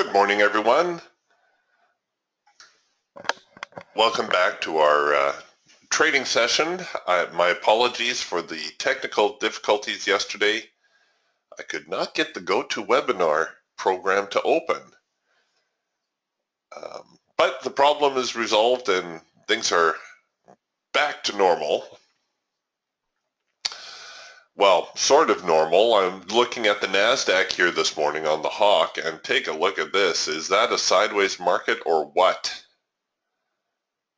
Good morning, everyone. Welcome back to our trading session. My apologies for the technical difficulties yesterday. I could not get the GoToWebinar program to open. But the problem is resolved and things are back to normal. Well, sort of normal. I'm looking at the NASDAQ here this morning on the Hawk, and take a look at this. Is that a sideways market or what?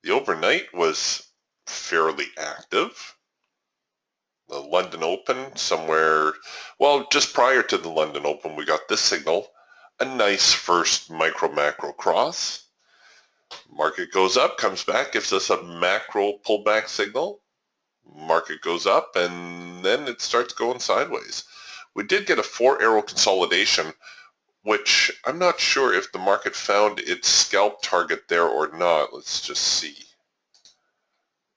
The overnight was fairly active. The London Open somewhere, well, just prior to the London Open, we got this signal, a nice first micro-macro cross. Market goes up, comes back, gives us a macro pullback signal. Market goes up, and then it starts going sideways. We did get a 4-arrow consolidation, which I'm not sure if the market found its scalp target there or not. Let's just see.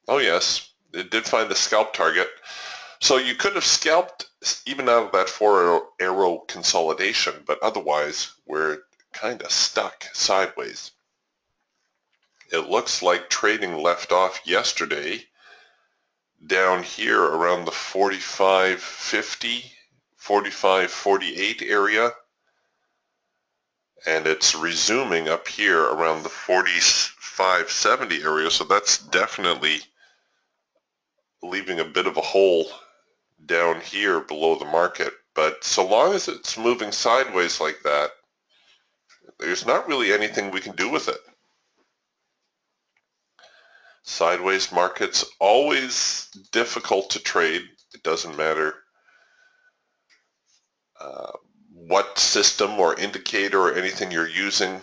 Oh yes, it did find the scalp target. So you could have scalped even out of that 4-arrow consolidation, but otherwise we're kind of stuck sideways. It looks like trading left off yesterday down here around the 45.50, 45.48 area, and it's resuming up here around the 45.70 area, so that's definitely leaving a bit of a hole down here below the market. But so long as it's moving sideways like that, there's not really anything we can do with it. Sideways markets, always difficult to trade. It doesn't matter what system or indicator or anything you're using.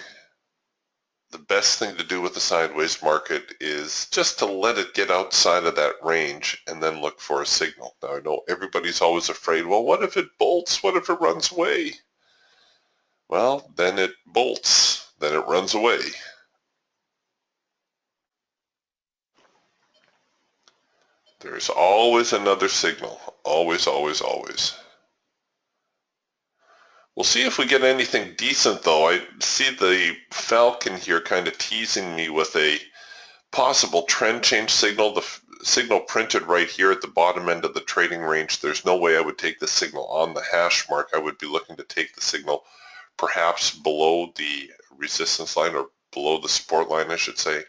The best thing to do with the sideways market is just to let it get outside of that range and then look for a signal. Now I know everybody's always afraid, well, what if it bolts? What if it runs away? Well, then it bolts, then it runs away. There's always another signal. Always, always, always. We'll see if we get anything decent though. I see the Falcon here kind of teasing me with a possible trend change signal. The signal printed right here at the bottom end of the trading range. There's no way I would take the signal on the hash mark. I would be looking to take the signal perhaps below the resistance line or below the support line, I should say.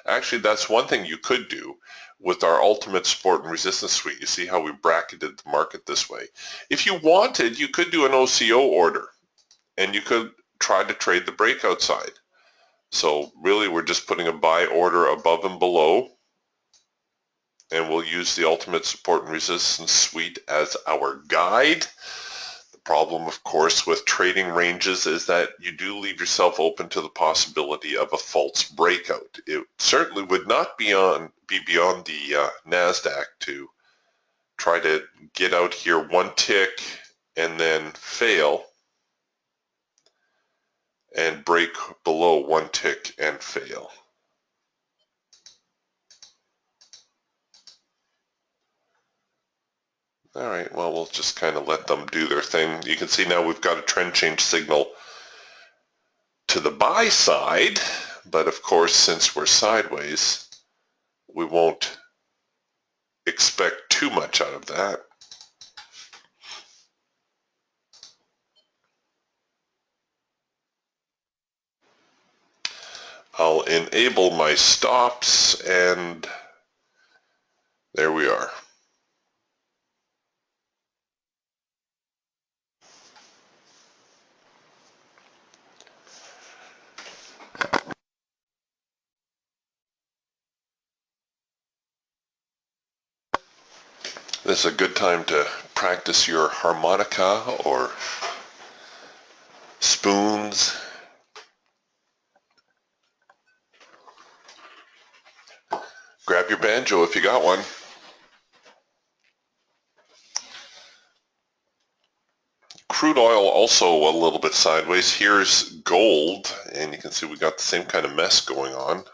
Actually, that's one thing you could do with our ultimate support and resistance suite. You see how we bracketed the market this way. If you wanted, you could do an OCO order and you could try to trade the breakout side. So really we're just putting a buy order above and below, and we'll use the ultimate support and resistance suite as our guide. The problem, of course, with trading ranges is that you do leave yourself open to the possibility of a false breakout. It certainly would not be beyond the NASDAQ to try to get out here one tick and then fail and break below one tick and fail. All right, well, we'll just kind of let them do their thing. You can see now we've got a trend change signal to the buy side, but of course, since we're sideways, we won't expect too much out of that. I'll enable my stops, and there we are. This is a good time to practice your harmonica or spoons. Grab your banjo if you got one. Crude oil also a little bit sideways. Here's gold, and you can see we got the same kind of mess going on.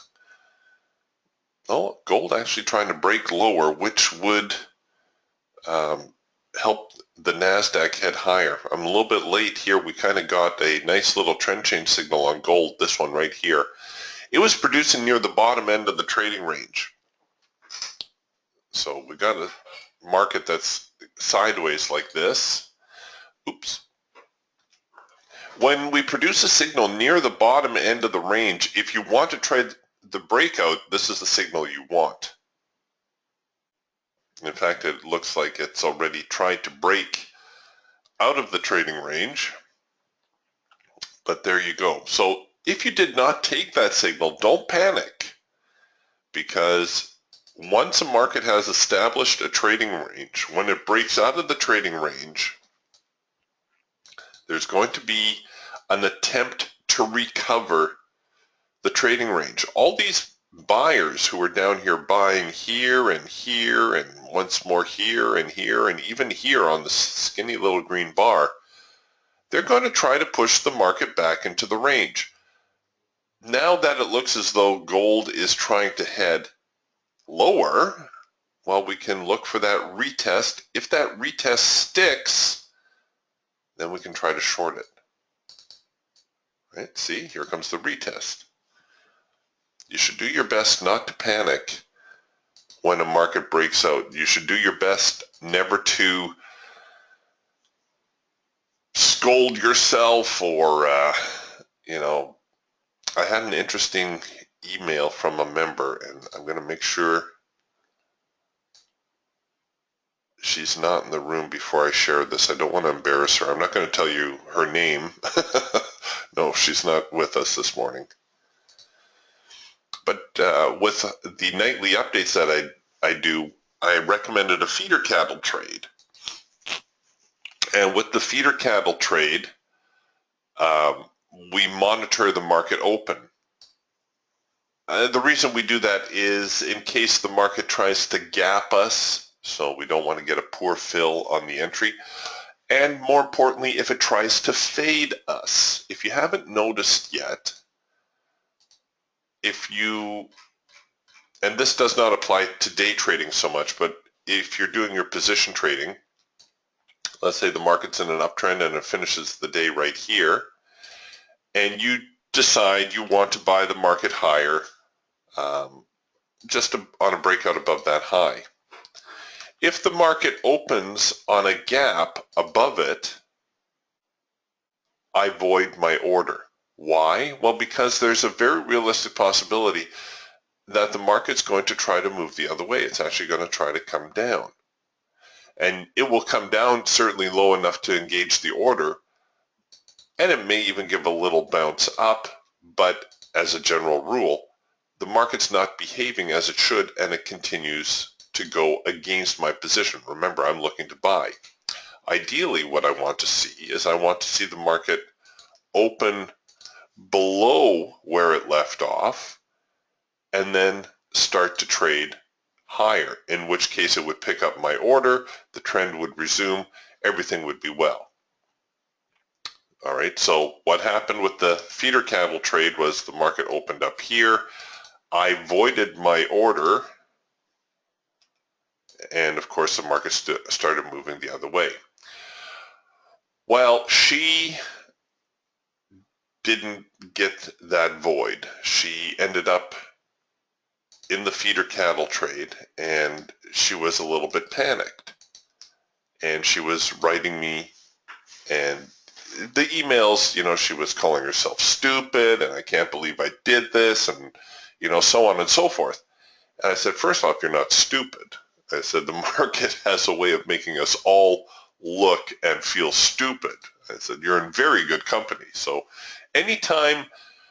Oh, gold actually trying to break lower, which would helped the NASDAQ head higher. I'm a little bit late here. We kind of got a nice little trend change signal on gold, this one right here. It was producing near the bottom end of the trading range. So we got a market that's sideways like this. Oops. When we produce a signal near the bottom end of the range, if you want to trade the breakout, this is the signal you want. In fact, it looks like it's already tried to break out of the trading range. But there you go. So if you did not take that signal, don't panic, because once a market has established a trading range, when it breaks out of the trading range, there's going to be an attempt to recover the trading range. All these buyers who are down here buying here and once more here, and even here on the skinny little green bar, they're going to try to push the market back into the range. Now that it looks as though gold is trying to head lower, well, we can look for that retest. If that retest sticks, then we can try to short it. Right? See, here comes the retest. You should do your best not to panic when a market breaks out. You should do your best never to scold yourself or, I had an interesting email from a member, and I'm going to make sure she's not in the room before I share this. I don't want to embarrass her. I'm not going to tell you her name. No, she's not with us this morning. But with the nightly updates that I do, I recommended a feeder cattle trade. And with the feeder cattle trade, we monitor the market open. The reason we do that is in case the market tries to gap us, so we don't want to get a poor fill on the entry. And more importantly, if it tries to fade us. If you haven't noticed yet, and this does not apply to day trading so much, but if you're doing your position trading, let's say the market's in an uptrend and it finishes the day right here, and you decide you want to buy the market higher, just on a breakout above that high. If the market opens on a gap above it, I void my order. Why? Well, because there's a very realistic possibility that the market's going to try to move the other way. It's actually going to try to come down. And it will come down certainly low enough to engage the order, and it may even give a little bounce up, but as a general rule, the market's not behaving as it should, and it continues to go against my position. Remember, I'm looking to buy. Ideally, what I want to see is I want to see the market open below where it left off and then start to trade higher, in which case it would pick up my order, the trend would resume, everything would be well. All right, so what happened with the feeder cattle trade was the market opened up here. I voided my order, and of course the market started moving the other way. Well, she didn't get that void. She ended up in the feeder cattle trade, and she was a little bit panicked. And she was writing me, and the emails, she was calling herself stupid, and I can't believe I did this, and, so on and so forth. And I said, first off, you're not stupid. I said, the market has a way of making us all look and feel stupid. I said, you're in very good company. So anytime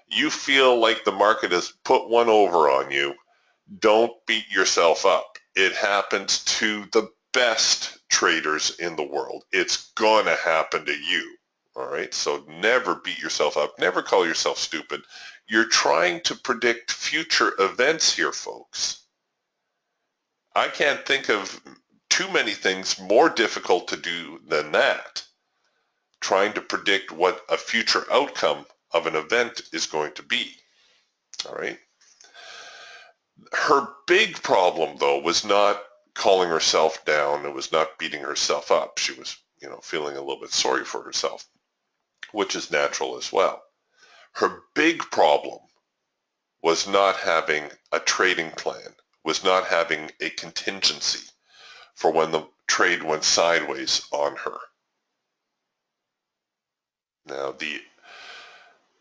you feel like the market has put one over on you, don't beat yourself up. It happens to the best traders in the world. It's gonna happen to you. All right, so never beat yourself up. Never call yourself stupid. You're trying to predict future events here, folks. I can't think of too many things more difficult to do than that. Trying to predict what a future outcome of an event is going to be. All right. Her big problem, though, was not calling herself down and was not beating herself up. She was, feeling a little bit sorry for herself, which is natural as well. Her big problem was not having a trading plan, was not having a contingency for when the trade went sideways on her. Now,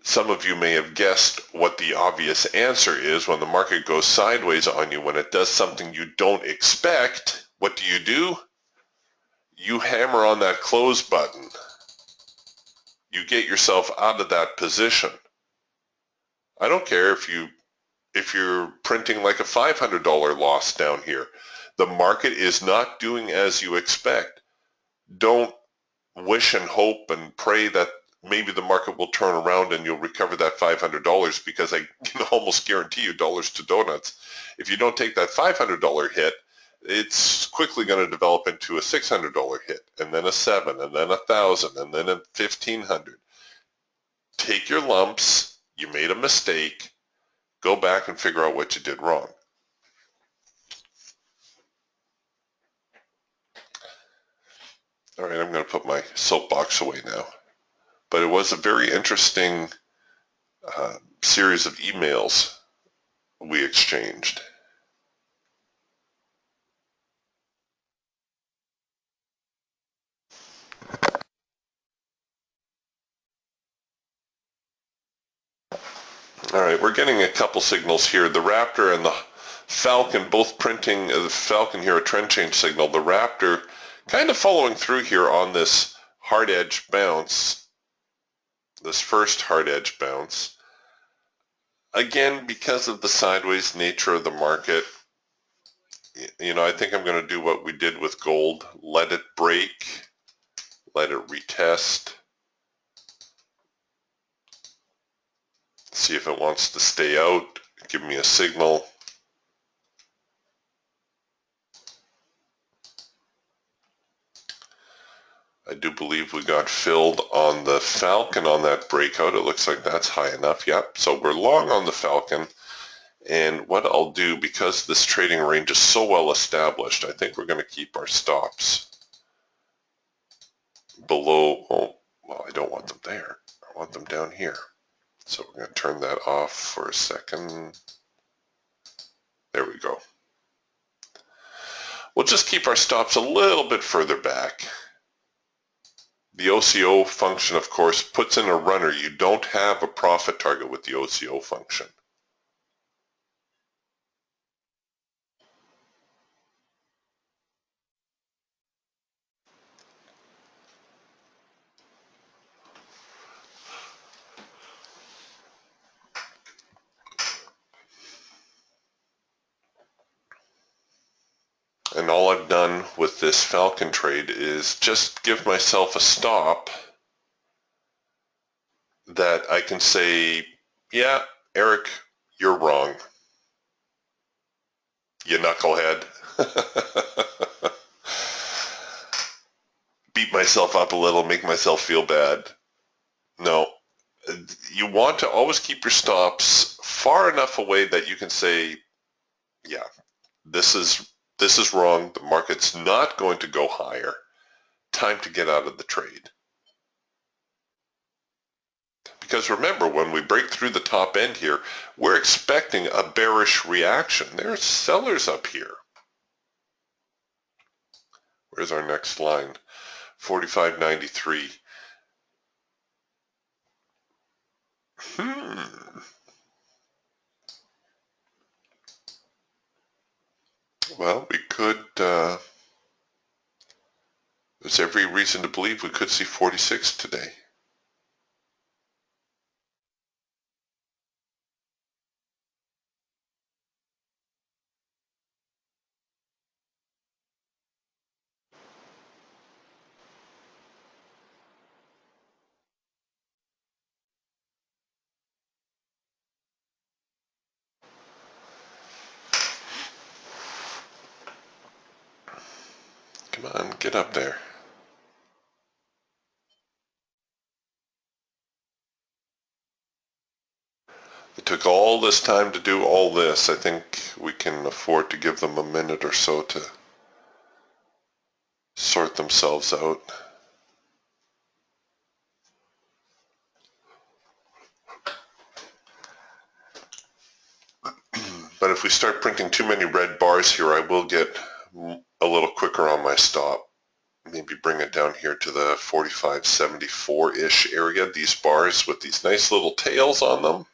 some of you may have guessed what the obvious answer is when the market goes sideways on you, when it does something you don't expect. What do? You hammer on that close button. You get yourself out of that position. I don't care if you're printing like a $500 loss down here. The market is not doing as you expect. Don't wish and hope and pray that maybe the market will turn around and you'll recover that $500, because I can almost guarantee you, dollars to donuts, if you don't take that $500 hit, it's quickly going to develop into a $600 hit, and then a $700, and then a $1,000, and then a $1,500. Take your lumps. You made a mistake. Go back and figure out what you did wrong. All right, I'm going to put my soapbox away now. But it was a very interesting series of emails we exchanged. All right, we're getting a couple signals here. The Raptor and the Falcon both printing, the Falcon here a trend change signal. The Raptor kind of following through here on this hard edge bounce, this first hard edge bounce. Again, because of the sideways nature of the market, I think I'm going to do what we did with gold. Let it break, let it retest, see if it wants to stay out, give me a signal. I do believe we got filled on the Falcon on that breakout. It looks like that's high enough. Yep. So we're long on the Falcon. And what I'll do, because this trading range is so well established, I think we're going to keep our stops below. Oh, well, I don't want them there. I want them down here. So we're going to turn that off for a second. There we go. We'll just keep our stops a little bit further back. The OCO function, of course, puts in a runner. You don't have a profit target with the OCO function. And all I've done with this Falcon trade is just give myself a stop that I can say, yeah, Eric, you're wrong. You knucklehead. Beat myself up a little, make myself feel bad. No. You want to always keep your stops far enough away that you can say, yeah, this is wrong. The market's not going to go higher. Time to get out of the trade. Because remember, when we break through the top end here, we're expecting a bearish reaction. There's sellers up here. Where's our next line? 45.93. Well, we could, there's every reason to believe we could see 46 today. Come on, get up there. It took all this time to do all this. I think we can afford to give them a minute or so to sort themselves out. But if we start printing too many red bars here, I will get a little quicker on my stop. Maybe bring it down here to the 45.74-ish area, these bars with these nice little tails on them.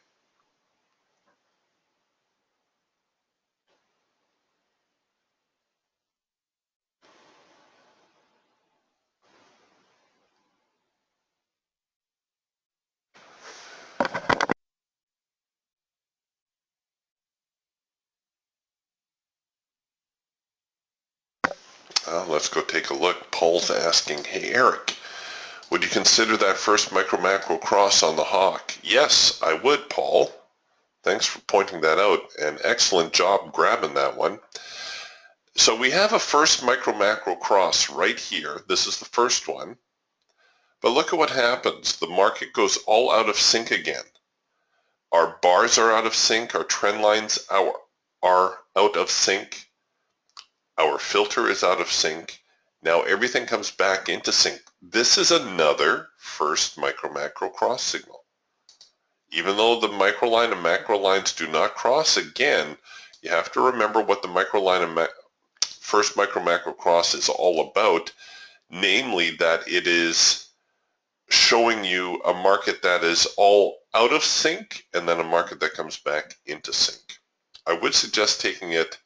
Let's go take a look. Paul's asking, hey Eric, would you consider that first micro-macro cross on the hawk? Yes, I would, Paul. Thanks for pointing that out, and excellent job grabbing that one. So we have a first micro-macro cross right here. This is the first one. But look at what happens. The market goes all out of sync again. Our bars are out of sync. Our trend lines are out of sync. Our filter is out of sync. Now everything comes back into sync. This is another first micro-macro cross signal. Even though the micro line and macro lines do not cross, again, you have to remember what the micro line and first micro-macro cross is all about, namely that it is showing you a market that is all out of sync and then a market that comes back into sync. I would suggest taking it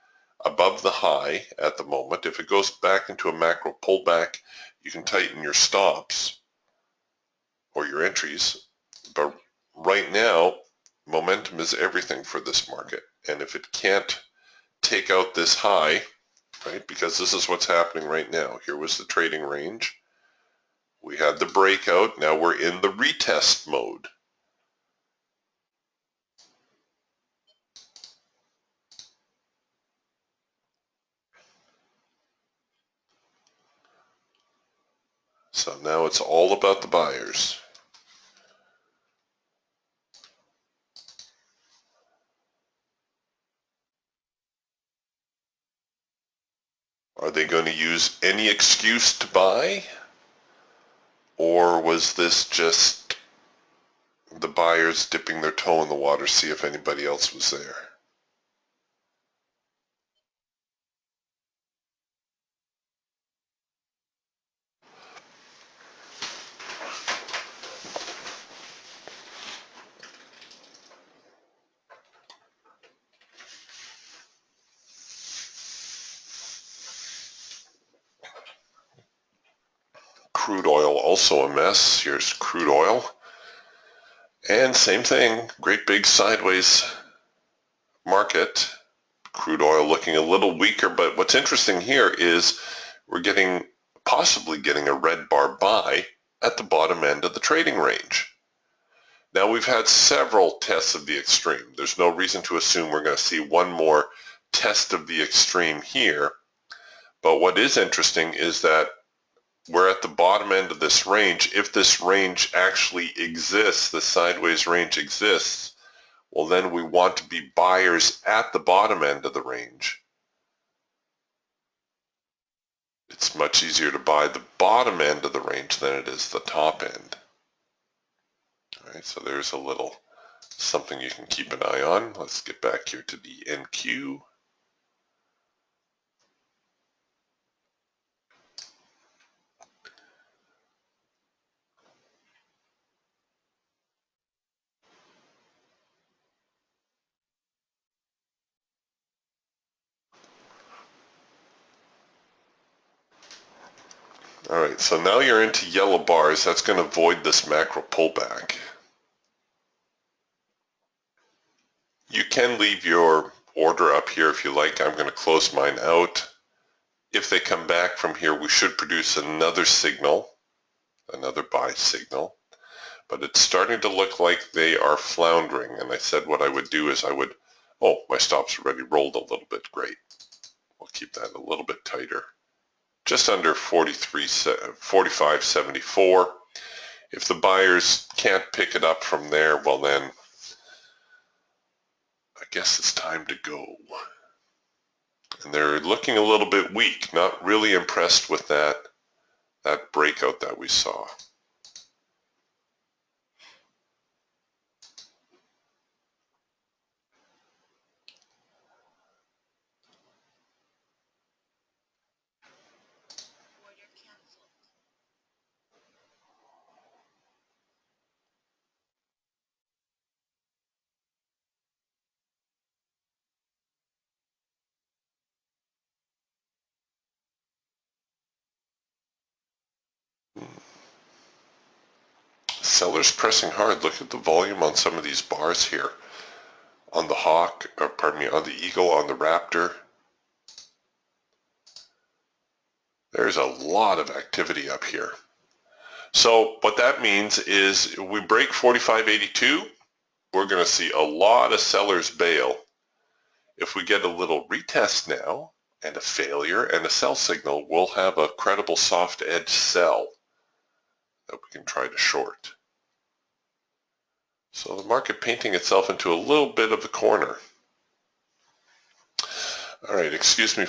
above the high at the moment. If it goes back into a macro pullback, you can tighten your stops or your entries. But right now, momentum is everything for this market. And if it can't take out this high, right, because this is what's happening right now. Here was the trading range. We had the breakout. Now we're in the retest mode. So now it's all about the buyers. Are they going to use any excuse to buy? Or was this just the buyers dipping their toe in the water, see if anybody else was there? Crude oil also a mess. Here's crude oil. And same thing, great big sideways market. Crude oil looking a little weaker, but what's interesting here is we're possibly getting a red bar buy at the bottom end of the trading range. Now we've had several tests of the extreme. There's no reason to assume we're going to see one more test of the extreme here. But what is interesting is that we're at the bottom end of this range. If this range actually exists, the sideways range exists, well then we want to be buyers at the bottom end of the range. It's much easier to buy the bottom end of the range than it is the top end. All right, so there's a little something you can keep an eye on. Let's get back here to the NQ. All right, so now you're into yellow bars. That's going to void this macro pullback. You can leave your order up here if you like. I'm going to close mine out. If they come back from here, we should produce another signal, another buy signal. But it's starting to look like they are floundering. And I said what I would do is oh, my stop's already rolled a little bit. Great. We'll keep that a little bit tighter. Just under 45.74. If the buyers can't pick it up from there, well then, I guess it's time to go. And they're looking a little bit weak. Not really impressed with that that breakout that we saw. Sellers pressing hard. Look at the volume on some of these bars here. On the Hawk, or pardon me, on the Eagle, on the Raptor. There's a lot of activity up here. So what that means is we break 45.82, we're going to see a lot of sellers bail. If we get a little retest now and a failure and a sell signal, we'll have a credible soft edge sell that we can try to short. So the market painting itself into a little bit of a corner. All right, excuse me.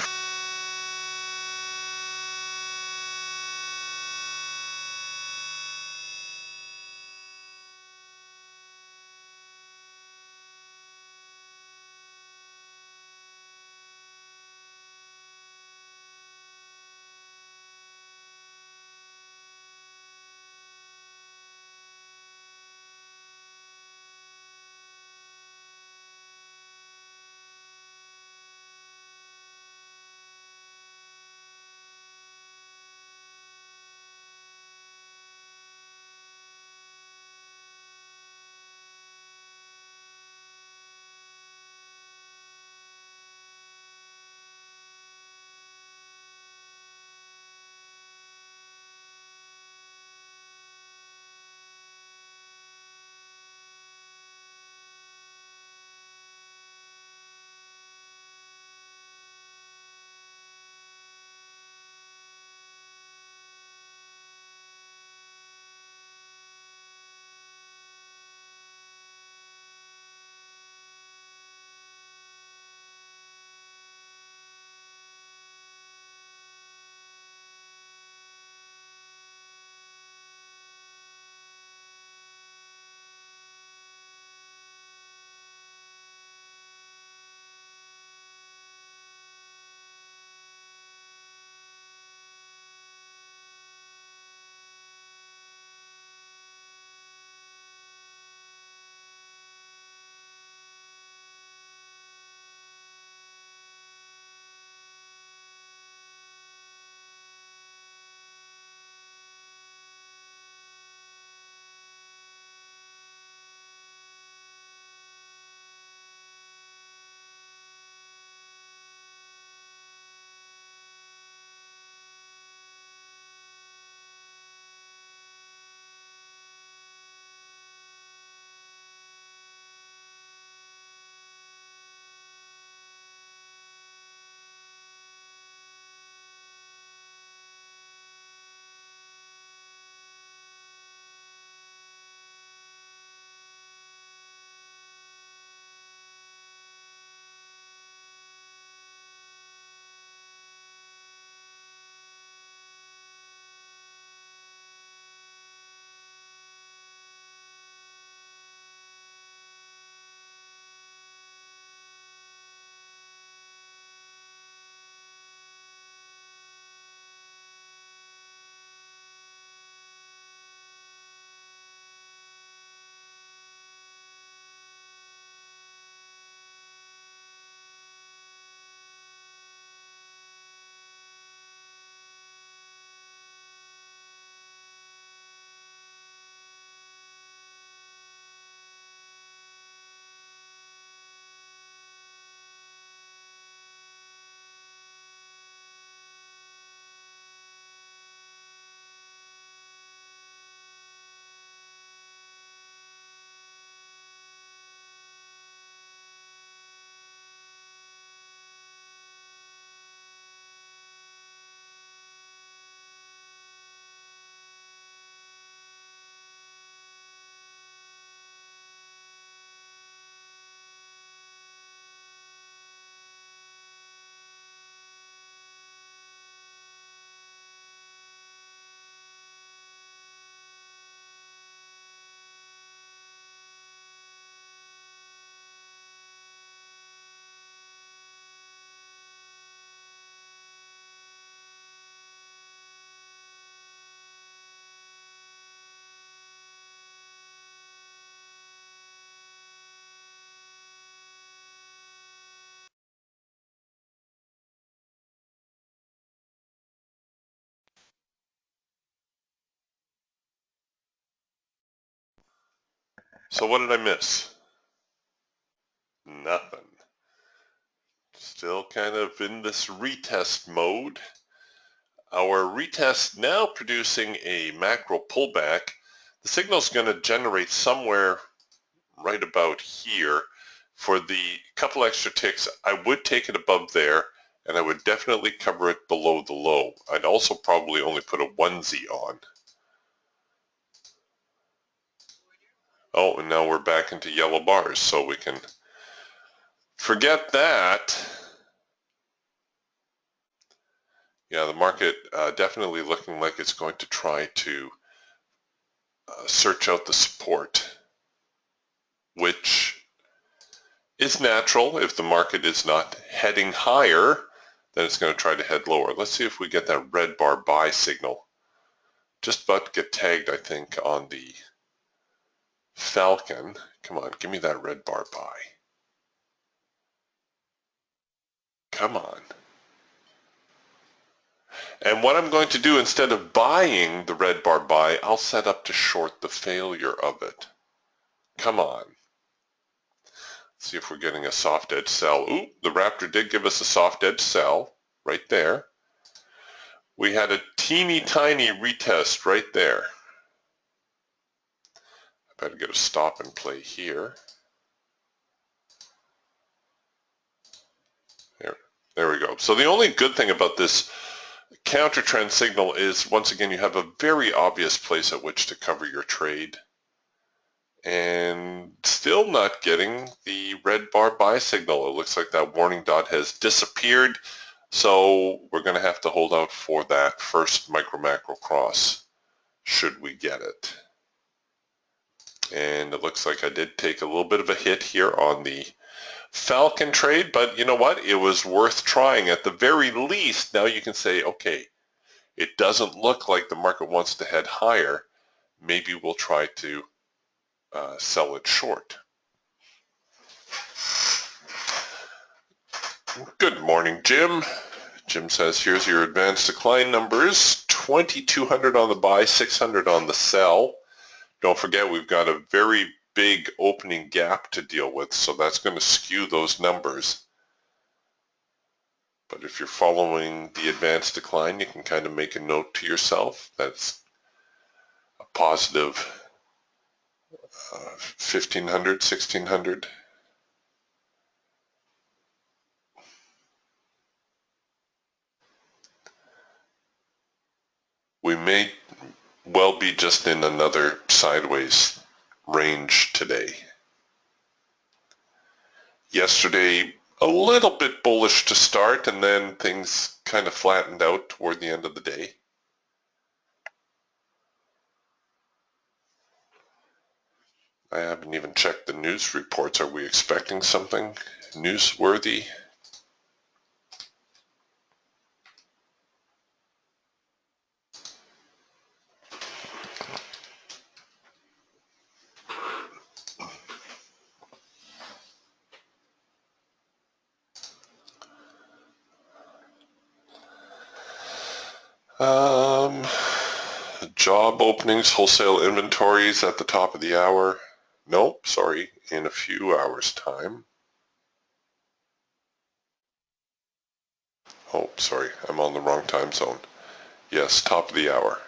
So what did I miss? Nothing. Still kind of in this retest mode. Our retest now producing a macro pullback. The signal is going to generate somewhere right about here. For the couple extra ticks, I would take it above there, and I would definitely cover it below the low. I'd also probably only put a onesie on. Oh, and now we're back into yellow bars, so we can forget that. Yeah, the market definitely looking like it's going to try to search out the support, which is natural. If the market is not heading higher, then it's going to try to head lower. Let's see if we get that red bar buy signal. Just about to get tagged, I think, on the Falcon. Come on, give me that red bar buy. Come on. And what I'm going to do, instead of buying the red bar buy, I'll set up to short the failure of it. Come on. See if we're getting a soft edge sell. Ooh, the Raptor did give us a soft edge sell right there. We had a teeny tiny retest right there. I better get a stop and play here. There we go. So the only good thing about this counter trend signal is, once again, you have a very obvious place at which to cover your trade. And still not getting the red bar buy signal. It looks like that warning dot has disappeared. So we're going to have to hold out for that first micro macro cross, should we get it. And it looks like I did take a little bit of a hit here on the Falcon trade, but you know what? It was worth trying at the very least. Now you can say, okay, it doesn't look like the market wants to head higher. Maybe we'll try to sell it short. Good morning, Jim. Jim says, here's your advanced decline numbers. 2,200 on the buy, 600 on the sell. Don't forget, we've got a very big opening gap to deal with, so that's going to skew those numbers. But if you're following the advanced decline, you can kind of make a note to yourself. That's a positive 1,500, 1,600. We may well be just in another sideways range today. Yesterday, a little bit bullish to start, and then things kind of flattened out toward the end of the day. I haven't even checked the news reports. Are we expecting something newsworthy? Job openings, wholesale inventories at the top of the hour. Nope, sorry, in a few hours' time. Oh, sorry, I'm on the wrong time zone. Yes, top of the hour.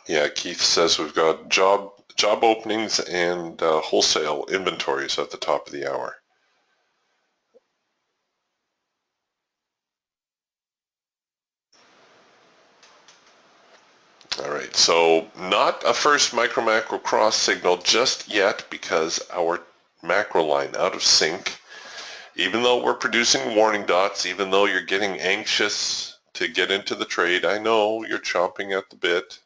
Yeah, Keith says we've got job openings and wholesale inventories at the top of the hour. All right, so not a first micro-macro cross signal just yet because our macro line out of sync. Even though we're producing warning dots, even though you're getting anxious to get into the trade, I know you're chomping at the bit.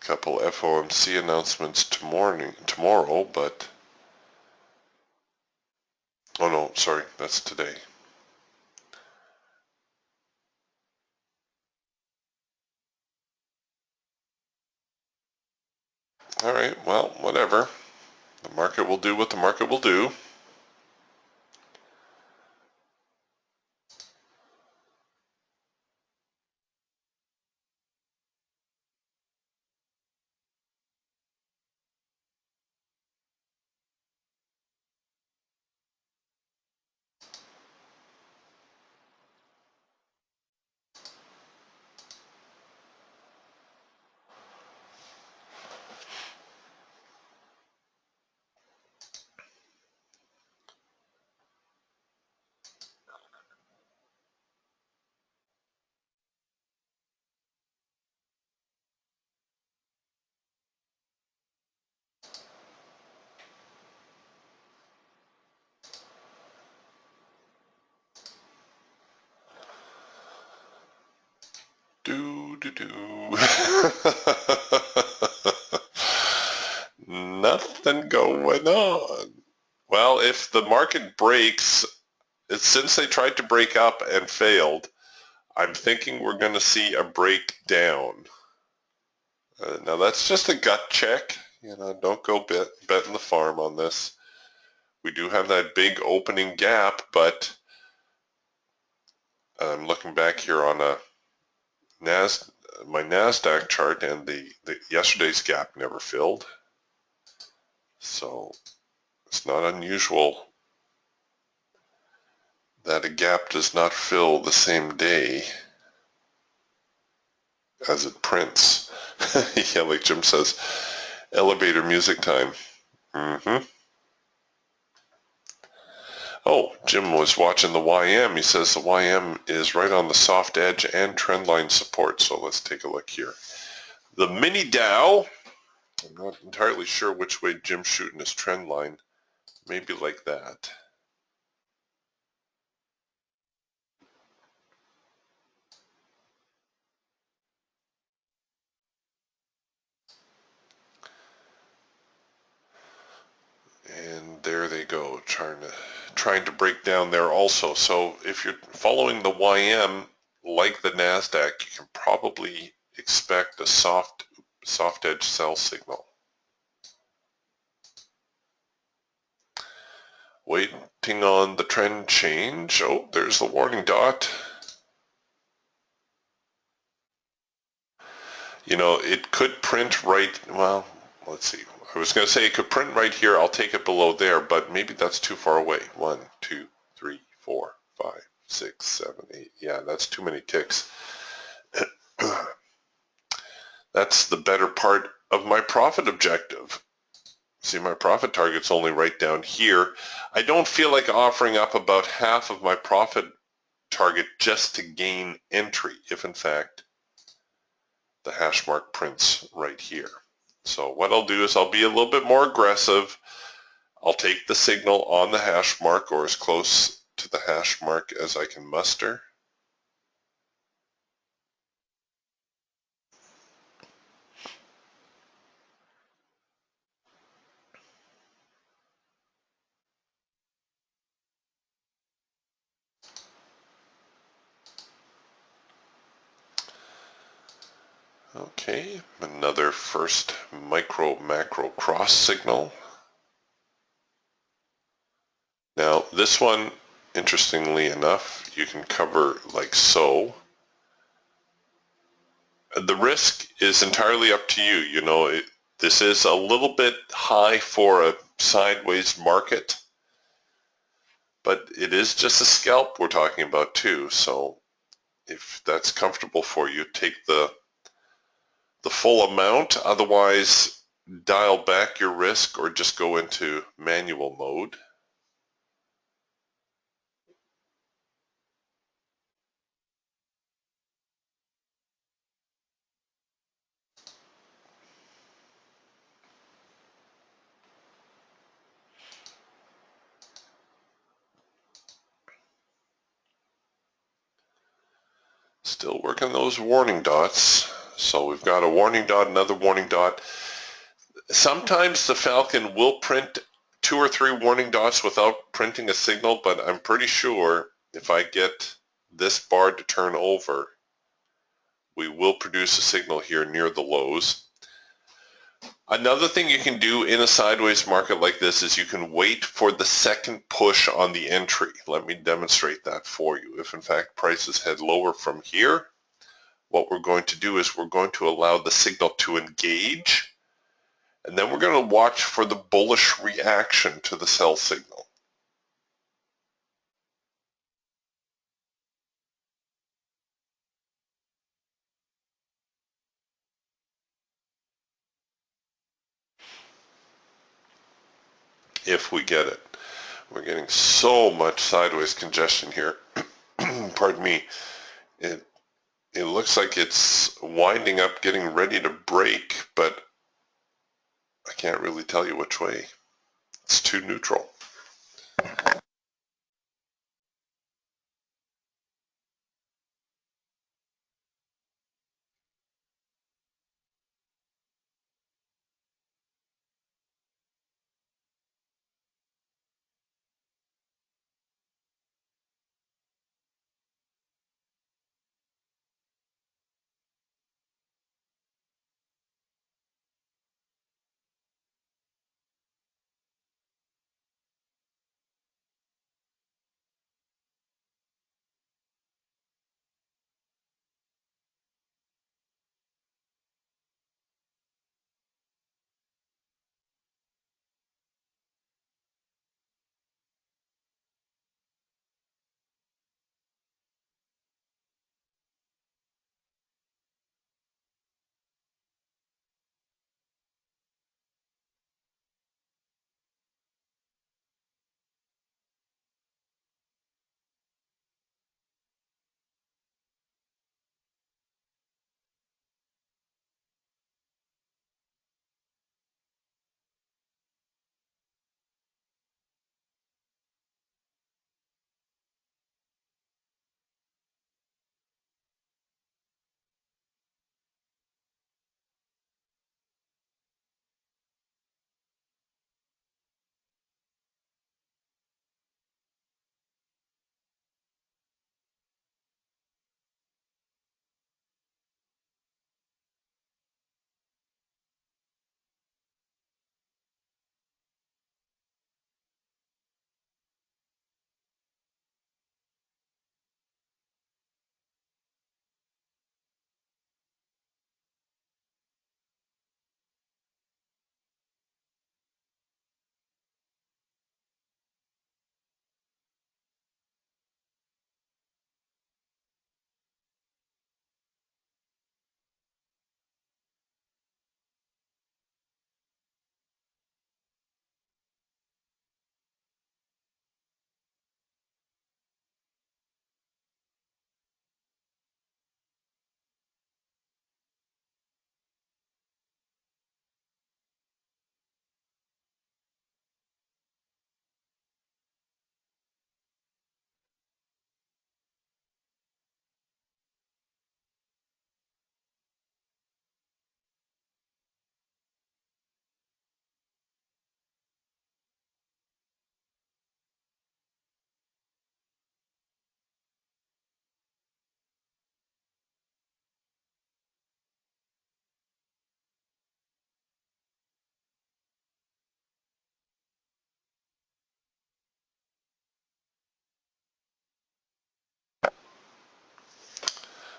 Couple FOMC announcements tomorrow, but oh no, sorry, that's today. All right, well, whatever. The market will do what the market will do. Do. Nothing going on. Well, if the market breaks, since they tried to break up and failed, I'm thinking we're going to see a breakdown. Now that's just a gut check. Don't go betting the farm on this. We do have that big opening gap, but I'm looking back here on my NASDAQ chart, and the yesterday's gap never filled. So it's not unusual that a gap does not fill the same day as it prints. Yeah, like Jim says, elevator music time. Oh, Jim was watching the YM. He says the YM is right on the soft edge and trendline support. So let's take a look here. The mini Dow, I'm not entirely sure which way Jim's shooting his trend line. Maybe like that. And there they go, trying to break down there also. So if you're following the YM like the NASDAQ, you can probably expect a soft edge sell signal. Waiting on the trend change. Oh, there's the warning dot. It could print right, well, let's see. I was going to say it could print right here. I'll take it below there, but maybe that's too far away. 1, 2, 3, 4, 5, 6, 7, 8. Yeah, that's too many ticks. That's the better part of my profit objective. See, my profit target's only right down here. I don't feel like offering up about half of my profit target just to gain entry, if in fact the hash mark prints right here. So what I'll do is I'll be a little bit more aggressive. I'll take the signal on the hash mark or as close to the hash mark as I can muster. Okay, another first micro-macro cross signal. Now this one, interestingly enough, you can cover like so. The risk is entirely up to you. You know, this is a little bit high for a sideways market, but it is just a scalp we're talking about too. So if that's comfortable for you, take the full amount. Otherwise, dial back your risk or just go into manual mode. Still working those warning dots. So we've got a warning dot, another warning dot. Sometimes the Falcon will print 2 or 3 warning dots without printing a signal, but I'm pretty sure if I get this bar to turn over, we will produce a signal here near the lows. Another thing you can do in a sideways market like this is you can wait for the second push on the entry. Let me demonstrate that for you. If in fact prices head lower from here, what we're going to do is we're going to allow the signal to engage, and then we're going to watch for the bullish reaction to the sell signal. If we get it. We're getting so much sideways congestion here. Pardon me. It looks like it's winding up getting ready to break, but I can't really tell you which way. It's too neutral.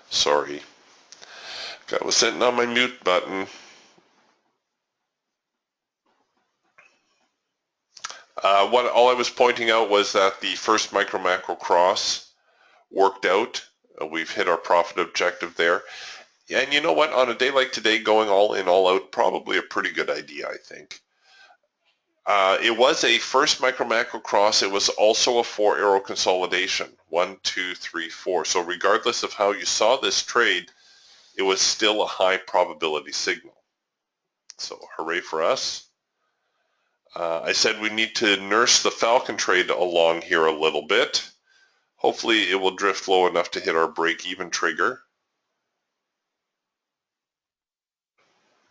Sorry. I was sitting on my mute button. All I was pointing out was that the first micro macro cross worked out. We've hit our profit objective there. And you know what? On a day like today, going all in, all out, probably a pretty good idea, I think. It was a first micro macro cross. It was also a 4-arrow consolidation. 1, 2, 3, 4. So regardless of how you saw this trade, it was still a high probability signal. So hooray for us. I said we need to nurse the Falcon trade along here a little bit. Hopefully it will drift low enough to hit our break-even trigger.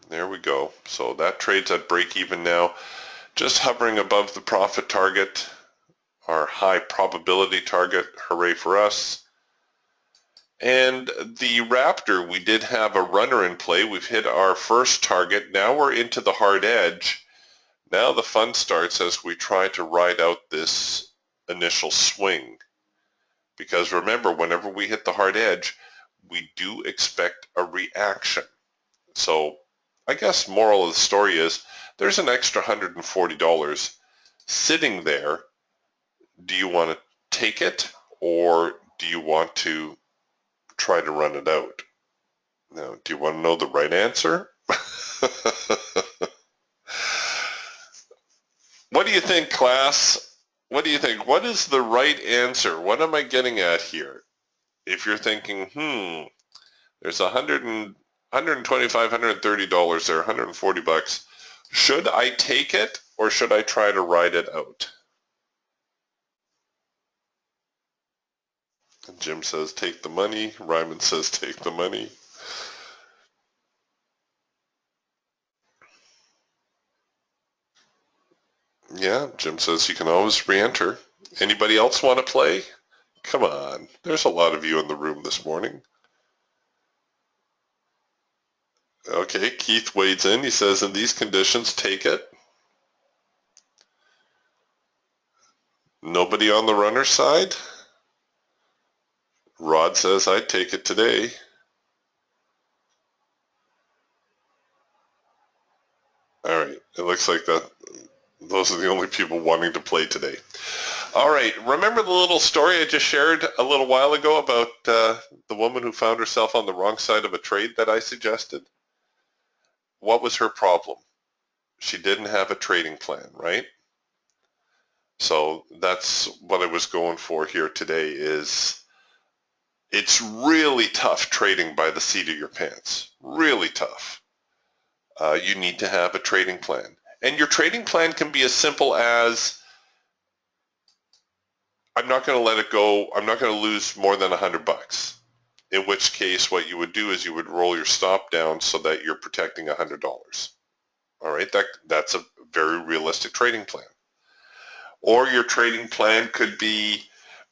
There we go. So that trade's at break-even now. Just hovering above the profit target, our high probability target. Hooray for us. And the Raptor, we did have a runner in play. We've hit our first target. Now we're into the hard edge. Now the fun starts as we try to ride out this initial swing. Because remember, whenever we hit the hard edge, we do expect a reaction. So I guess moral of the story is there's an extra $140 sitting there. Do you want to take it, or do you want to try to run it out? Now, do you want to know the right answer? What do you think, class? What do you think? What is the right answer? What am I getting at here? If you're thinking, there's $125, $130 there, $140. Should I take it, or should I try to ride it out? And Jim says, take the money. Ryman says, take the money. Yeah, Jim says you can always re-enter. Anybody else want to play? Come on. There's a lot of you in the room this morning. Okay, Keith wades in. He says, in these conditions, take it. Nobody on the runner's side? Rod says, I'd take it today. All right, it looks like that. Those are the only people wanting to play today. All right, remember the little story I just shared a little while ago about the woman who found herself on the wrong side of a trade that I suggested? What was her problem? She didn't have a trading plan, right? So that's what I was going for here today. Is it's really tough trading by the seat of your pants. Really tough. You need to have a trading plan. And your trading plan can be as simple as, I'm not going to let it go. I'm not going to lose more than $100. In which case, what you would do is you would roll your stop down so that you're protecting $100. All right, that's a very realistic trading plan. Or your trading plan could be,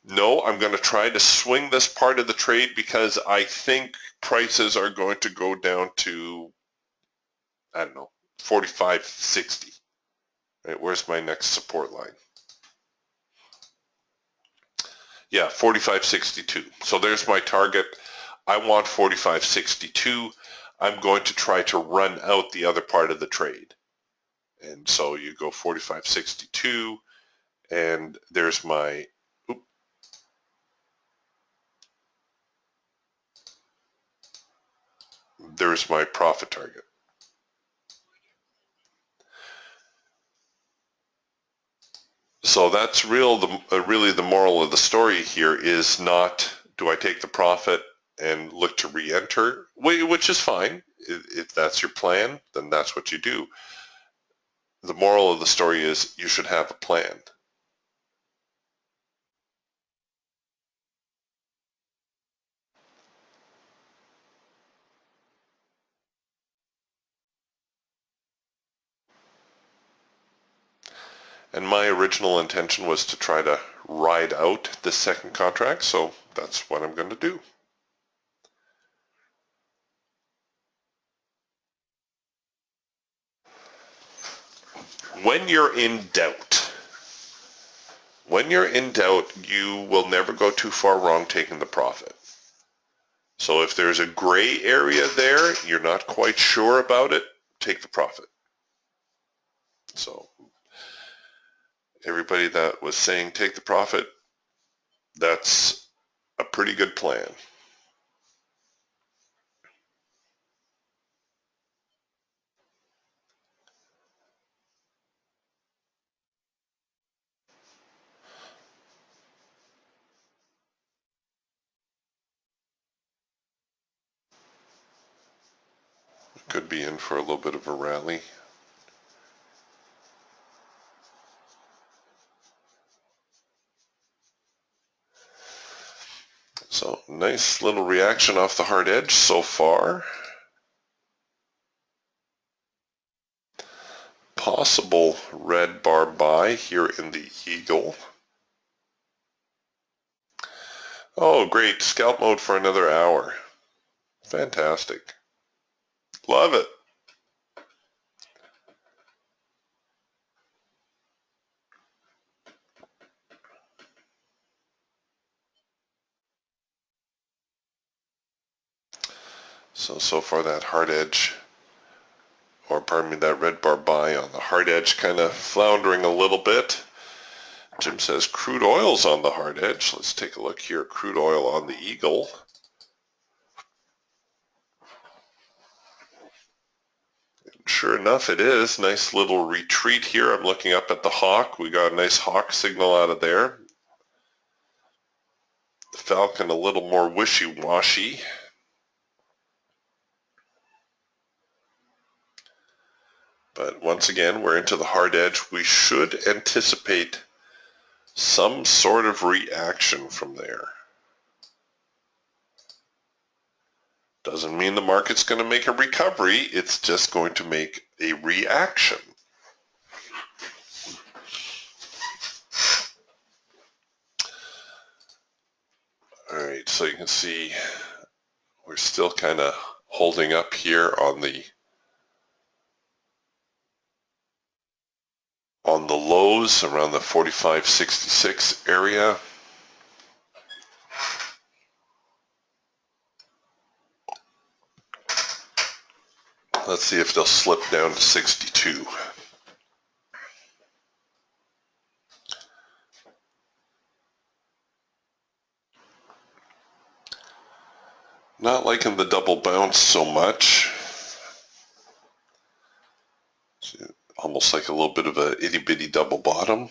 no, I'm going to try to swing this part of the trade because I think prices are going to go down to, I don't know, 45.60. Right, where's my next support line? Yeah, 45.62. So there's my target. I want 45.62. I'm going to try to run out the other part of the trade. And so you go 45.62, and there's my, there's my profit target. So that's really the moral of the story here is not, do I take the profit and look to re-enter, which is fine. If that's your plan, then that's what you do. The moral of the story is you should have a plan. And my original intention was to try to ride out this second contract, so that's what I'm going to do. When you're in doubt, you will never go too far wrong taking the profit. So if there's a gray area there, you're not quite sure about it, take the profit. So everybody that was saying take the profit, that's a pretty good plan. Could be in for a little bit of a rally. So nice little reaction off the hard edge so far. Possible red bar buy here in the Eagle. Oh, great. Scalp mode for another hour. Fantastic. Love it. So far that hard edge, or pardon me, that red bar buy on the hard edge kind of floundering a little bit. Jim says crude oil's on the hard edge. Let's take a look here. Crude oil on the Eagle. Sure enough, it is. Nice little retreat here. I'm looking up at the hawk. We got a nice hawk signal out of there. The Falcon a little more wishy-washy. But once again, we're into the hard edge. We should anticipate some sort of reaction from there. Doesn't mean the market's going to make a recovery. It's just going to make a reaction. All right, so you can see we're still kind of holding up here on the lows around the 45.66 area. Let's see if they'll slip down to 62. Not liking the double bounce so much. Almost like a little bit of a itty bitty double bottom.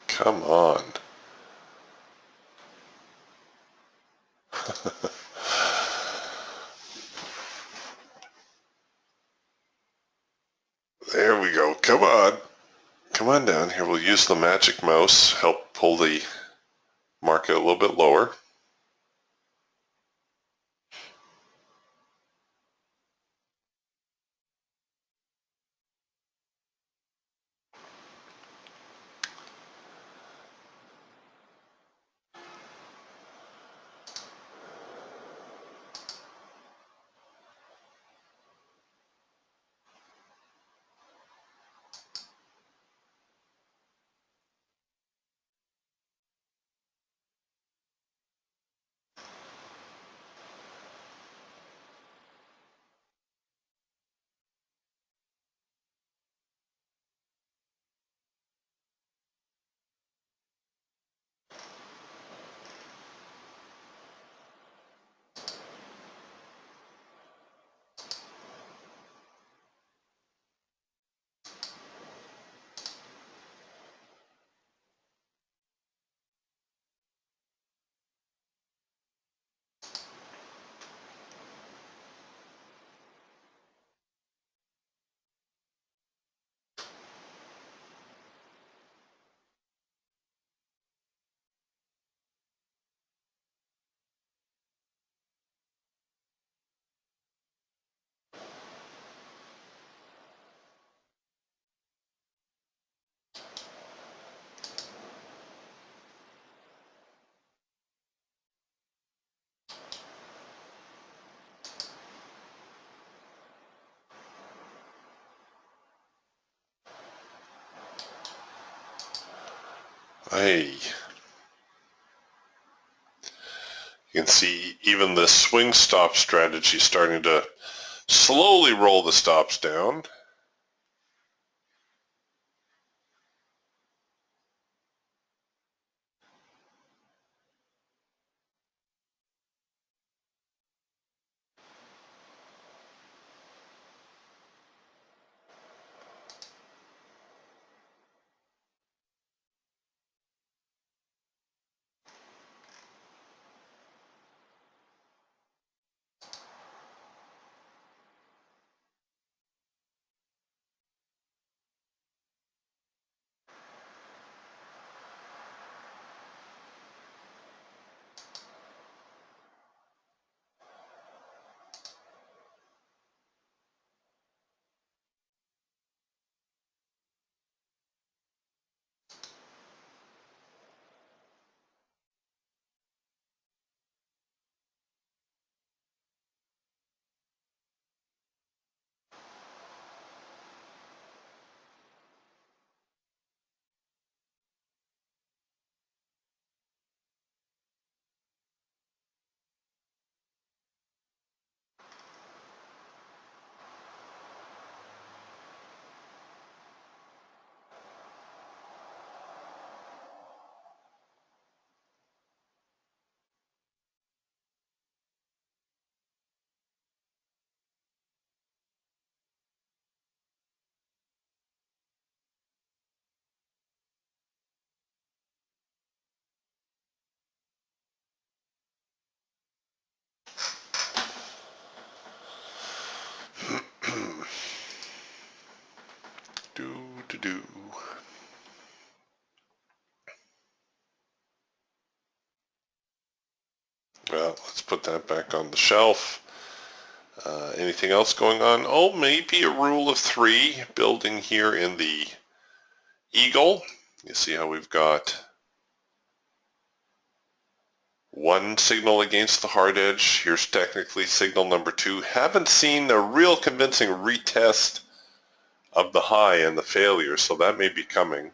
Come on. There we go. Come on. Come on down here. We'll use the magic mouse, help pull the market a little bit lower. Hey, you can see even the swing stop strategy starting to slowly roll the stops down. Do. Well, let's put that back on the shelf. Anything else going on? Oh, maybe a rule of three building here in the Eagle. You see how we've got one signal against the hard edge. Here's technically signal number two. Haven't seen a real convincing retest of the high and the failure, so that may be coming.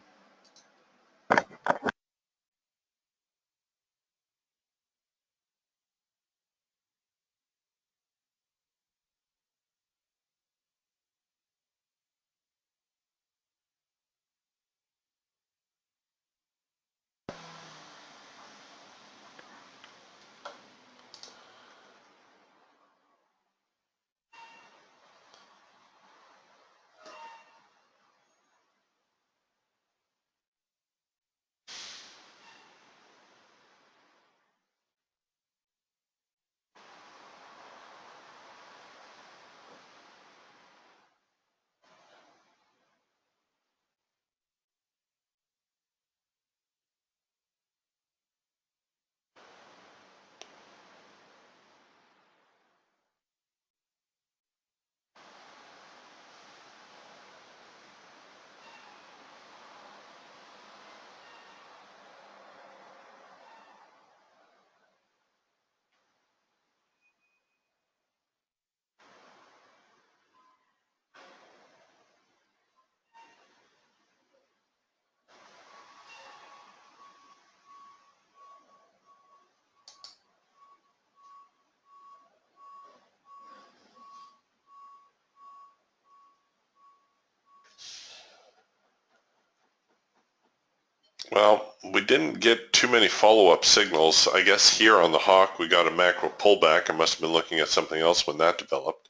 Well, we didn't get too many follow-up signals. I guess here on the Hawk we got a macro pullback. I must have been looking at something else when that developed.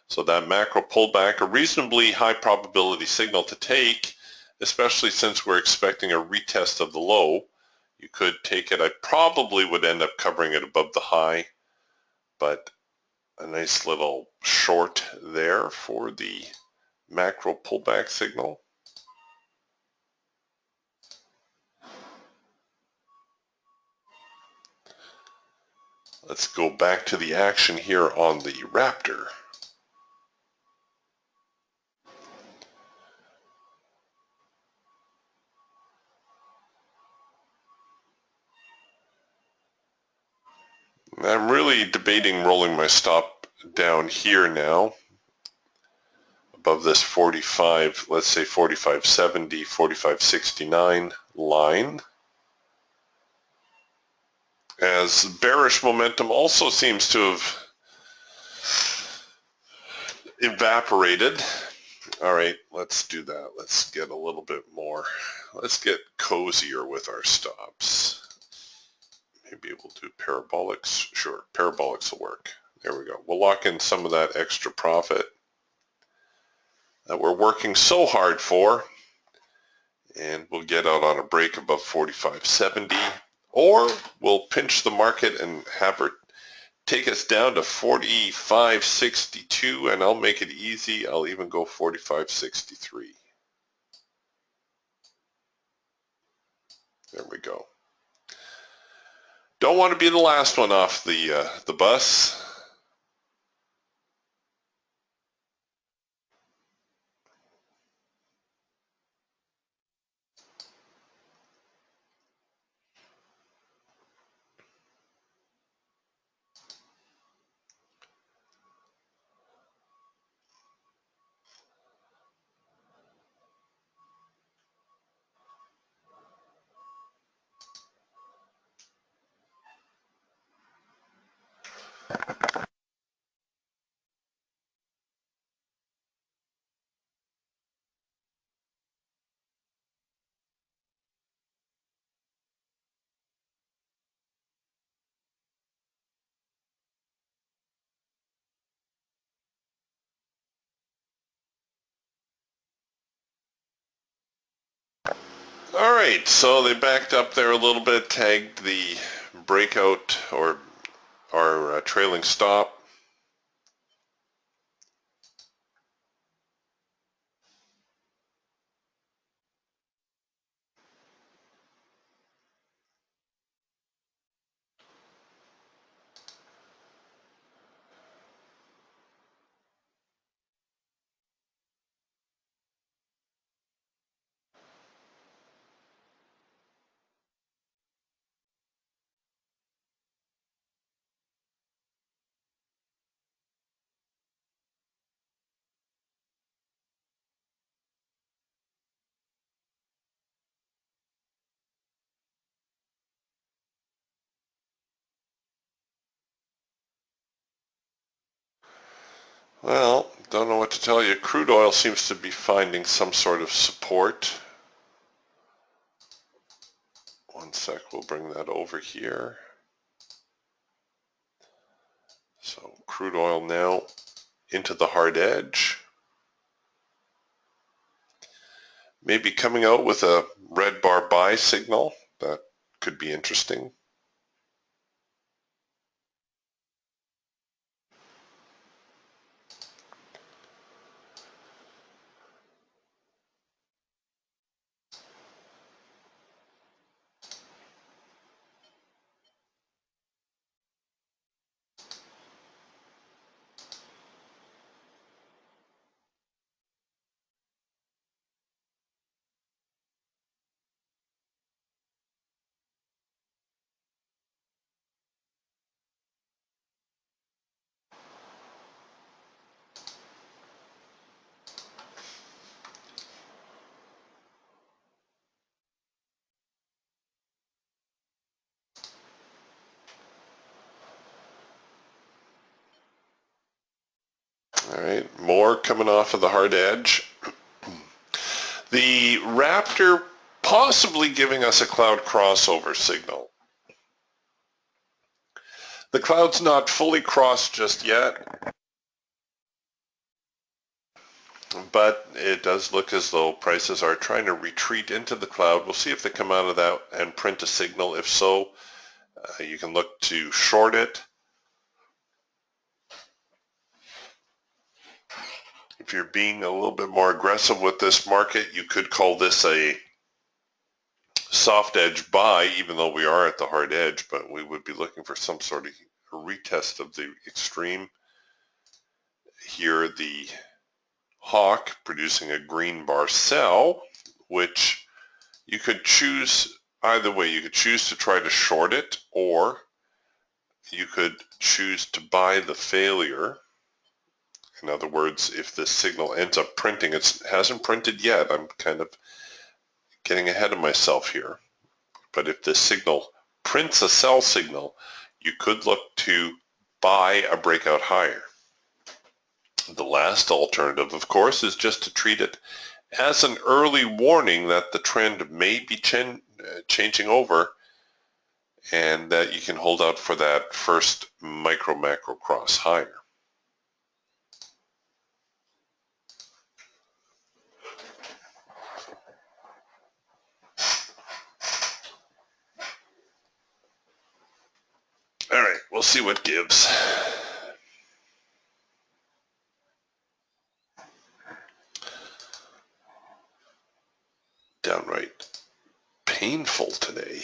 So that macro pullback, a reasonably high probability signal to take, especially since we're expecting a retest of the low. You could take it. I probably would end up covering it above the high, but a nice little short there for the macro pullback signal. Let's go back to the action here on the Raptor. I'm really debating rolling my stop down here now above this 45, let's say 45.70, 45.69 line. as bearish momentum also seems to have evaporated. All right, let's do that. Let's get a little bit more. Let's get cozier with our stops. Maybe we'll do parabolics. Sure, parabolics will work. There we go. We'll lock in some of that extra profit that we're working so hard for, and we'll get out on a break above 45.70, or we'll pinch the market and have her take us down to 45.62, and I'll make it easy. I'll even go 45.63. There we go. Don't want to be the last one off the bus. All right, so they backed up there a little bit, tagged the breakout or our trailing stop. Well, don't know what to tell you. Crude oil seems to be finding some sort of support. One sec, we'll bring that over here. So crude oil now into the hard edge. Maybe coming out with a red bar buy signal. That could be interesting. All right, more coming off of the hard edge. The Raptor possibly giving us a cloud crossover signal. The cloud's not fully crossed just yet, but it does look as though prices are trying to retreat into the cloud. We'll see if they come out of that and print a signal. If so, you can look to short it. If you're being a little bit more aggressive with this market, you could call this a soft edge buy, even though we are at the hard edge, but we would be looking for some sort of retest of the extreme. Here, the hawk producing a green bar sell, which you could choose either way. You could choose to try to short it, or you could choose to buy the failure. In other words, if this signal ends up printing, it hasn't printed yet. I'm kind of getting ahead of myself here. But if this signal prints a sell signal, you could look to buy a breakout higher. The last alternative, of course, is just to treat it as an early warning that the trend may be changing over, and that you can hold out for that first micro-macro cross higher. All right, we'll see what gives. Downright painful today.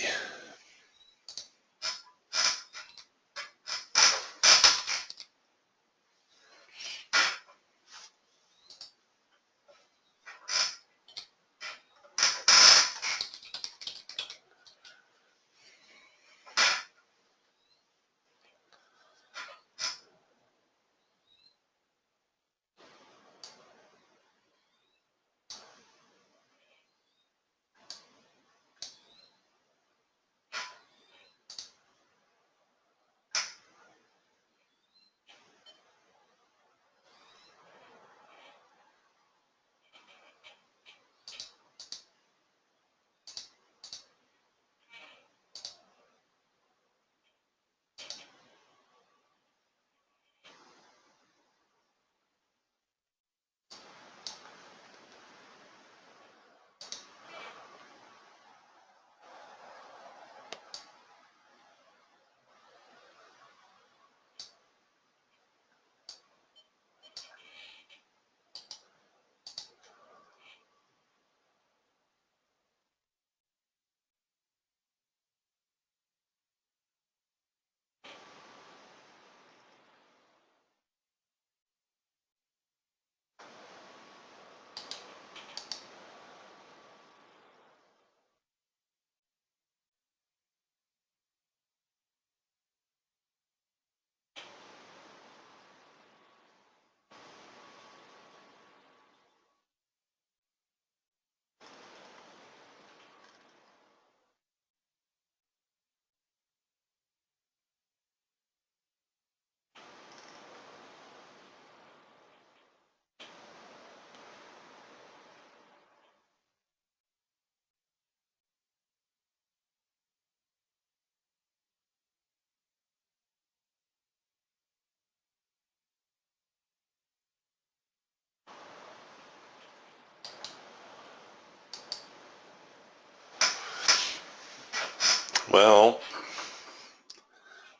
Well,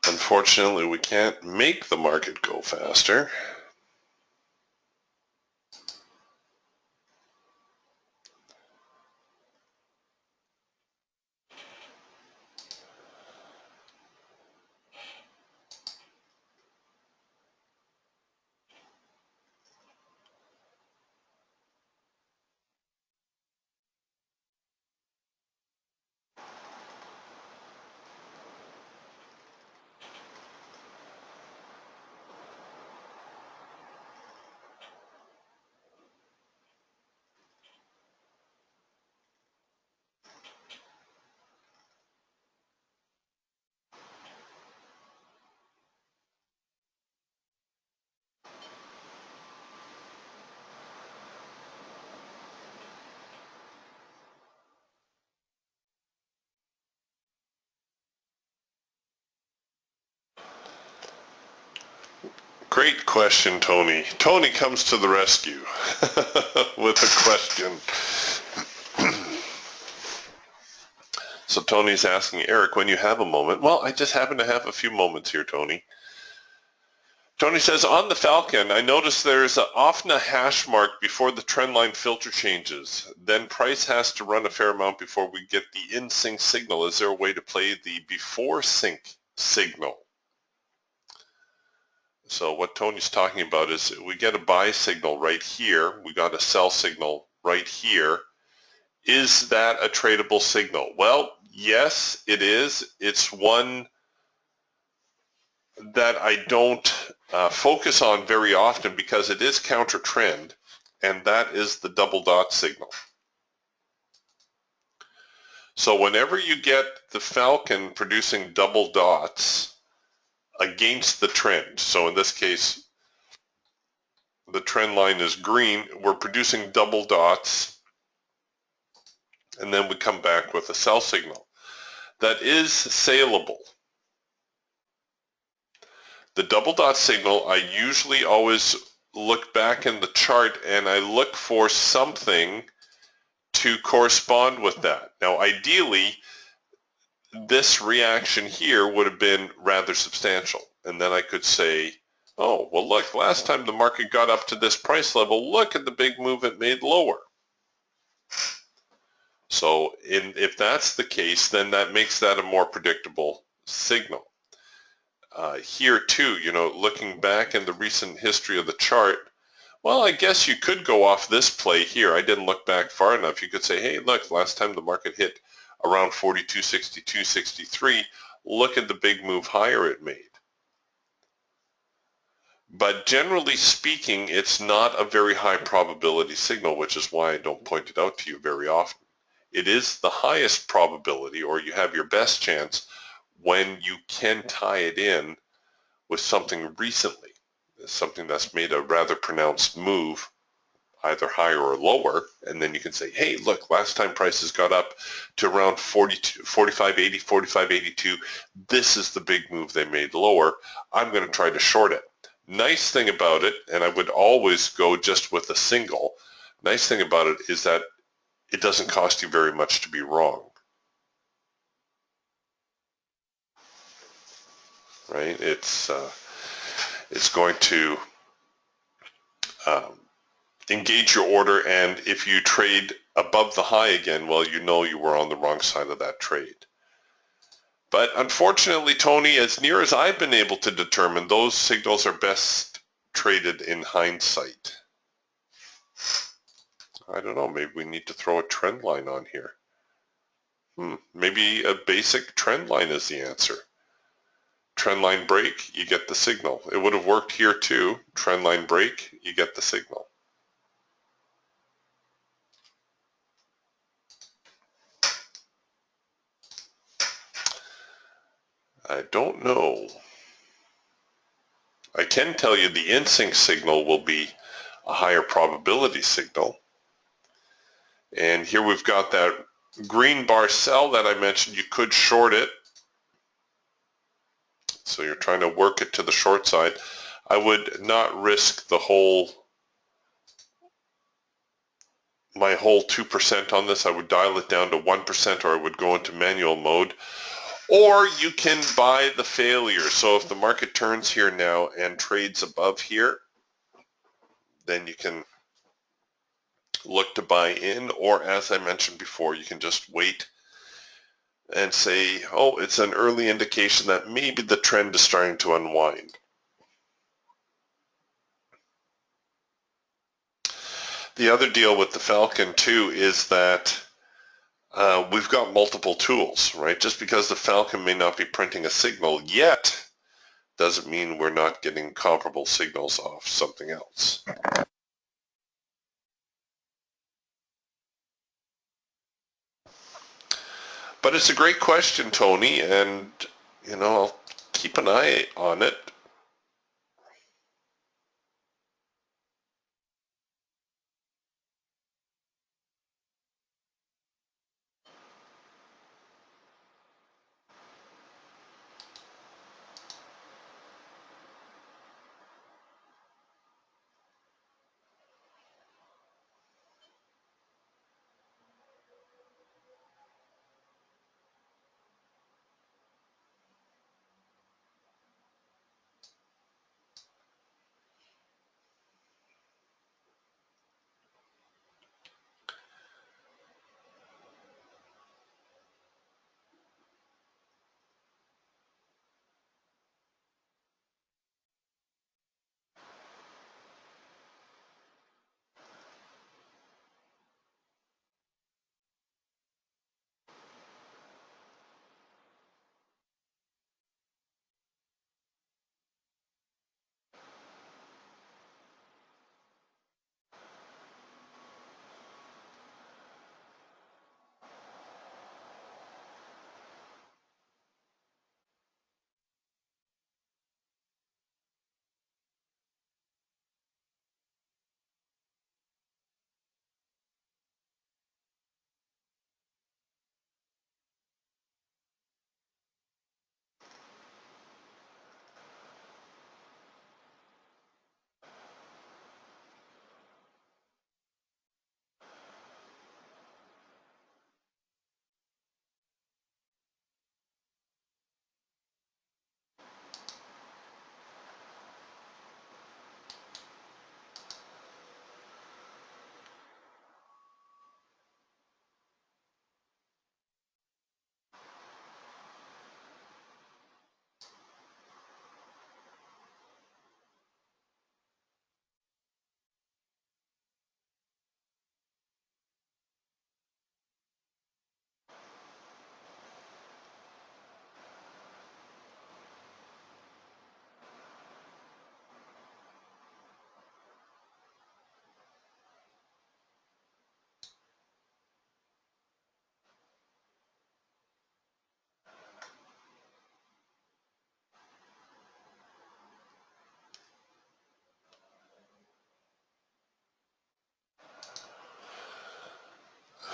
unfortunately, we can't make the market go faster. Great question, Tony. Tony comes to the rescue with a question. So Tony's asking, Eric, when you have a moment. Well, I just happen to have a few moments here, Tony. Tony says, on the Falcon, I noticed there's often a hash mark before the trendline filter changes. Then price has to run a fair amount before we get the in-sync signal. Is there a way to play the before sync signal? So what Tony's talking about is we get a buy signal right here. We got a sell signal right here. Is that a tradable signal? Well, yes, it is. It's one that I don't focus on very often because it is counter trend, and that is the double dot signal. So whenever you get the Falcon producing double dots against the trend, so in this case, the trend line is green, we're producing double dots, and then we come back with a sell signal. That is saleable. The double dot signal, I usually always look back in the chart and I look for something to correspond with that. Now, ideally, this reaction here would have been rather substantial. And then I could say, oh, well, look, last time the market got up to this price level, look at the big move it made lower. So if that's the case, then that makes that a more predictable signal. Here too, looking back in the recent history of the chart, well, I guess you could go off this play here. I didn't look back far enough. You could say, hey, look, last time the market hit around 42.62, 63, look at the big move higher it made. But generally speaking, it's not a very high probability signal, which is why I don't point it out to you very often. It is the highest probability, or you have your best chance, when you can tie it in with something recently, something that's made a rather pronounced move, either higher or lower, and then you can say, hey, look, last time prices got up to around 45.80, 45.82. This is the big move they made lower. I'm going to try to short it. Nice thing about it, and I would always go just with a single, nice thing about it is that it doesn't cost you very much to be wrong. Right? It's going to engage your order, and if you trade above the high again, well, you know you were on the wrong side of that trade. But unfortunately, Tony, as near as I've been able to determine, those signals are best traded in hindsight. I don't know, maybe we need to throw a trend line on here. Maybe a basic trend line is the answer. Trend line break, you get the signal. It would have worked here too. Trend line break, you get the signal. I don't know. I can tell you the in-sync signal will be a higher probability signal. And here we've got that green bar sell that I mentioned. You could short it. So you're trying to work it to the short side. I would not risk my whole 2% on this. I would dial it down to 1%, or I would go into manual mode. Or you can buy the failure. So if the market turns here now and trades above here, then you can look to buy in, or as I mentioned before, you can just wait and say, oh, it's an early indication that maybe the trend is starting to unwind. The other deal with the Falcon too is that we've got multiple tools, right? Just because the Falcon may not be printing a signal yet doesn't mean we're not getting comparable signals off something else. But it's a great question, Tony, and I'll keep an eye on it.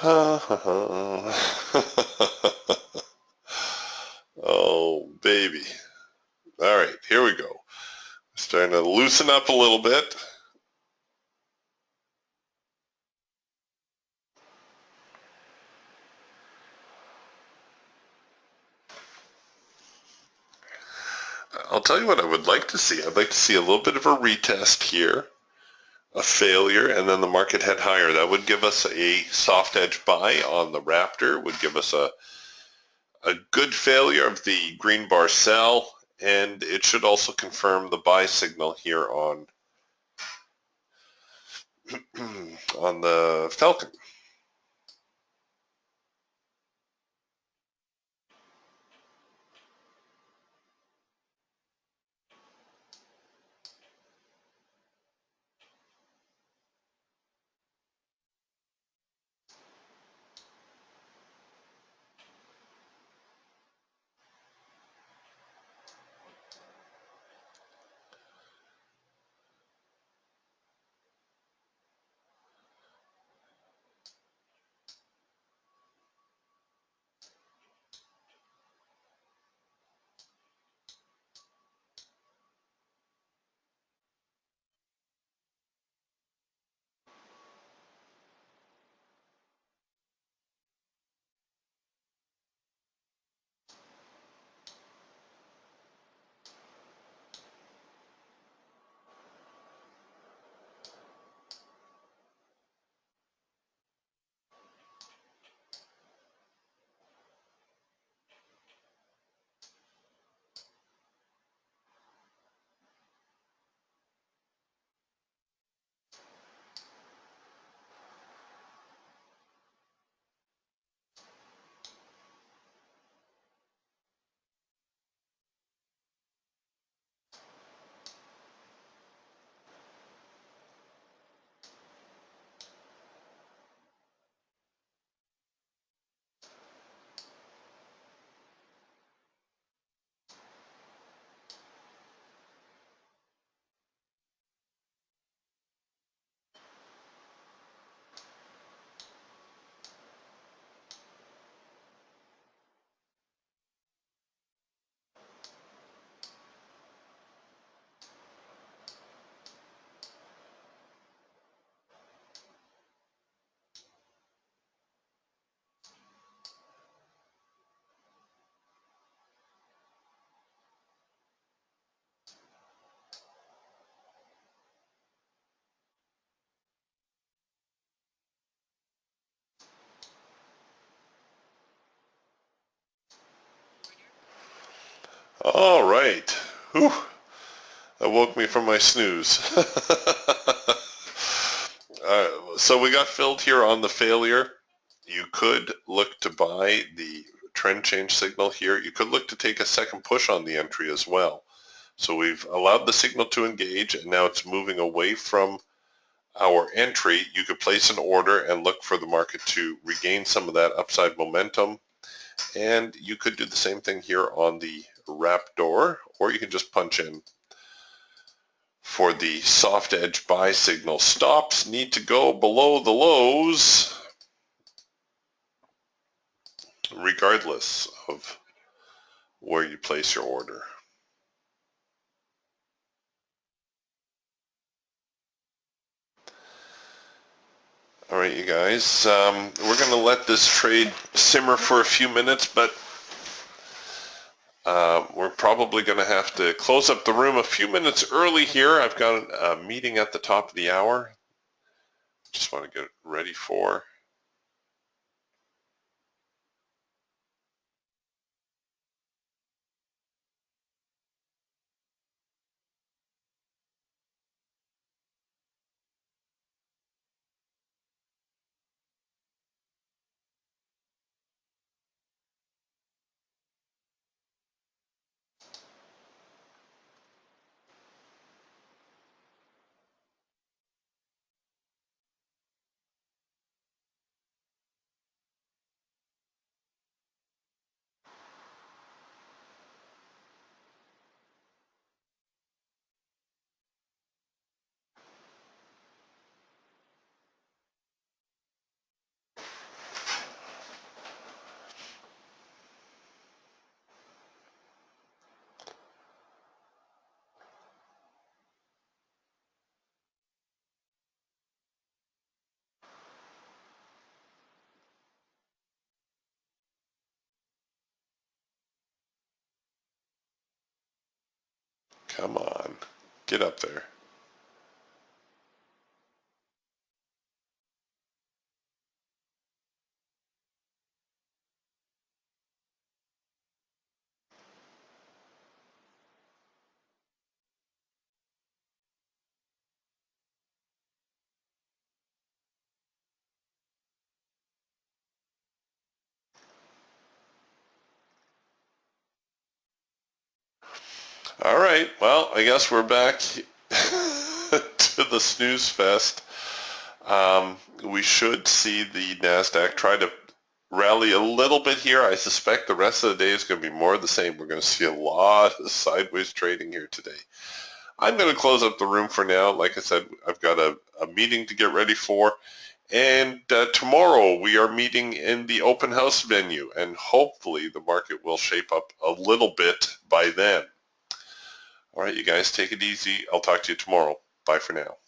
Oh, baby. All right, here we go. Starting to loosen up a little bit. I'll tell you what I would like to see. I'd like to see a little bit of a retest here, a failure, and then the market head higher. That would give us a soft edge buy on the Raptor, would give us a good failure of the green bar sell, and it should also confirm the buy signal here on on the Falcon. All right. Whew. That woke me from my snooze. So we got filled here on the failure. You could look to buy the trend change signal here. You could look to take a second push on the entry as well. So we've allowed the signal to engage, and now it's moving away from our entry. You could place an order and look for the market to regain some of that upside momentum. And you could do the same thing here on the Raptor, or you can just punch in for the soft edge buy signal. Stops need to go below the lows regardless of where you place your order. All right, you guys, we're going to let this trade simmer for a few minutes, but we're probably going to have to close up the room a few minutes early here. I've got a meeting at the top of the hour. Just want to get ready for. Come on, get up there. All right, well, I guess we're back to the snooze fest. We should see the NASDAQ try to rally a little bit here. I suspect the rest of the day is going to be more of the same. We're going to see a lot of sideways trading here today. I'm going to close up the room for now. Like I said, I've got a meeting to get ready for. And tomorrow we are meeting in the open house venue, and hopefully the market will shape up a little bit by then. All right, you guys, take it easy. I'll talk to you tomorrow. Bye for now.